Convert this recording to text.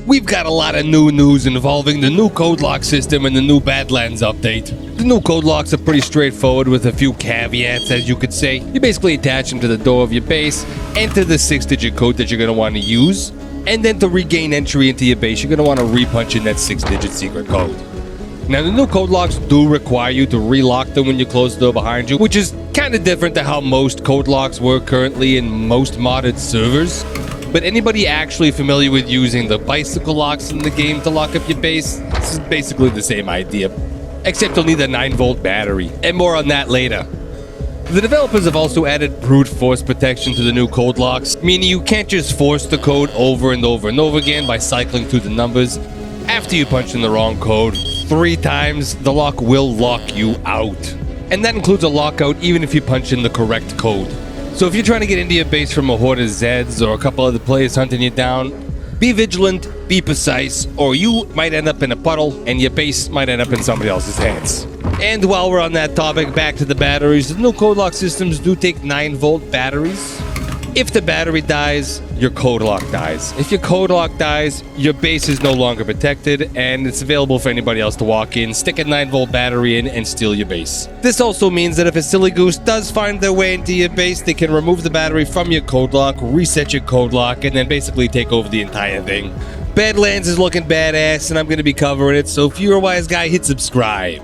We've got a lot of new news involving the new code lock system and the new Badlands update. The new code locks are pretty straightforward with a few caveats, as you could say. You basically attach them to the door of your base, enter the 6-digit code that you're going to want to use, and then to regain entry into your base, you're going to want to re-punch in that 6-digit secret code. Now, the new code locks do require you to relock them when you close the door behind you, which is kind of different to how most code locks work currently in most modded servers. But anybody actually familiar with using the bicycle locks in the game to lock up your base, this is basically the same idea, except you'll need a 9-volt battery, and more on that later. The developers have also added brute force protection to the new code locks, meaning you can't just force the code over and over and over again by cycling through the numbers. After you punch in the wrong code 3 times, the lock will lock you out. And that includes a lockout even if you punch in the correct code. So if you're trying to get into your base from a horde of Zeds or a couple other players hunting you down, be vigilant, be precise, or you might end up in a puddle and your base might end up in somebody else's hands. And while we're on that topic, back to the batteries, the new code lock systems do take 9-volt batteries. If the battery dies, your code lock dies. If your code lock dies, your base is no longer protected, and it's available for anybody else to walk in, stick a 9-volt battery in, and steal your base. This also means that if a silly goose does find their way into your base, they can remove the battery from your code lock, reset your code lock, and then basically take over the entire thing. Badlands is looking badass, and I'm going to be covering it, so if you're a wise guy, hit subscribe.